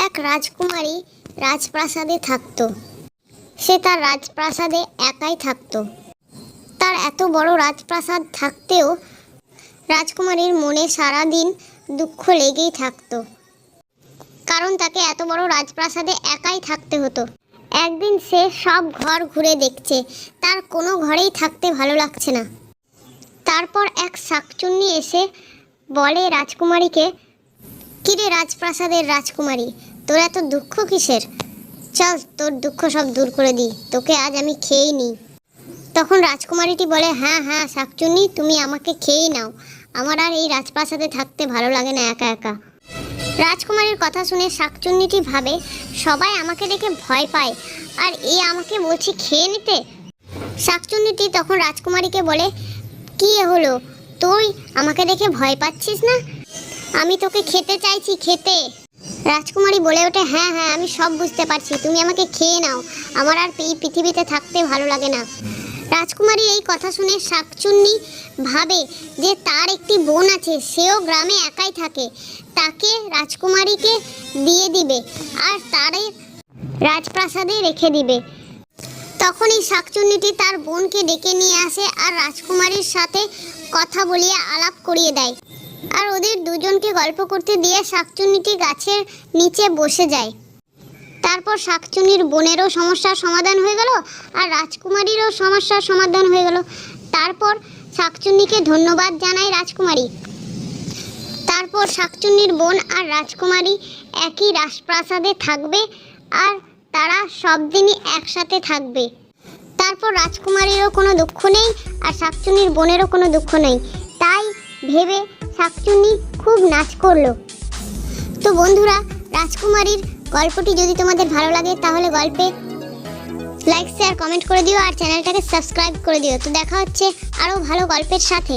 এক রাজকুমারী রাজপ্রাসাদে থাকতো। সে তার রাজপ্রাসাদে একাই থাকতো। তার এত বড় রাজপ্রাসাদ থাকতেও রাজকুমারীর মনে সারাদিন দুঃখ লেগেই থাকতো, কারণ তাকে এত বড় রাজপ্রাসাদে একাই থাকতে হতো। একদিন সে সব ঘর ঘুরে দেখছে, তার কোনো ঘরেই থাকতে ভালো লাগছে না। তারপর এক শাকচুন্নি এসে বলে রাজকুমারীকে, কিরে রাজপ্রাসাদের রাজকুমারী, তোর এত দুঃখ কিসের? চল তোর দুঃখ সব দূর করে দিই, তোকে আজ আমি খেয়েই নিই। তখন রাজকুমারীটি বলে, হ্যাঁ হ্যাঁ শাকচুন্নি, তুমি আমাকে খেয়েই নাও, আমার আর এই রাজপ্রাসাদে থাকতে ভালো লাগে না একা একা। রাজকুমারীর কথা শুনে শাকচুন্নিটি ভাবে, সবাই আমাকে দেখে ভয় পায় আর এ আমাকে বলছে খেয়ে নিতে। শাকচুন্নিটি তখন রাজকুমারীকে বলে, কি হলো, তুই আমাকে দেখে ভয় পাচ্ছিস না? আমি তোকে খেতে চাইছি, খেতে। রাজকুমারী বলে ওঠে, হ্যাঁ হ্যাঁ আমি সব বুঝতে পারছি, তুমি আমাকে খেয়ে নাও, আমার আর এই পৃথিবীতে থাকতে ভালো লাগে না। রাজকুমারী এই কথা শুনে শাকচুন্নি ভাবে যে তার একটি বোন আছে, সেও গ্রামে একাই থাকে, তাকে রাজকুমারীকে দিয়ে দিবে আর তারে রাজপ্রাসাদে রেখে দিবে। তখন এই শাকচুন্নিটি তার বোনকে ডেকে নিয়ে আসে আর রাজকুমারীর সাথে কথা বলিয়ে আলাপ করিয়ে দেয়, আর ওদের দুজনকে গল্প করতে দিয়ে শাকচুন্নিটি গাছের নিচে বসে যায়। তারপর শাকচুন্নির বোনেরও সমস্যার সমাধান হয়ে গেল আর রাজকুমারীরও সমস্যার সমাধান হয়ে গেল। তারপর শাকচুন্নিকে ধন্যবাদ জানায় রাজকুমারী। তারপর শাকচুন্নির বোন আর রাজকুমারী একই রাজপ্রাসাদে থাকবে আর তারা সব দিনই একসাথে থাকবে। তারপর রাজকুমারীরও কোনো দুঃখ নেই আর শাকচুন্নির বোনেরও কোনো দুঃখ নেই, তাই ভেবে শাকচুন্নি খুব নাচ করলো। তো বন্ধুরা, রাজকুমারীর গল্পটি যদি তোমাদের ভালো লাগে তাহলে গল্পে লাইক শেয়ার কমেন্ট করে দিও আর চ্যানেলটাকে সাবস্ক্রাইব করে দিও। তো দেখা হচ্ছে আরও ভালো গল্পের সাথে।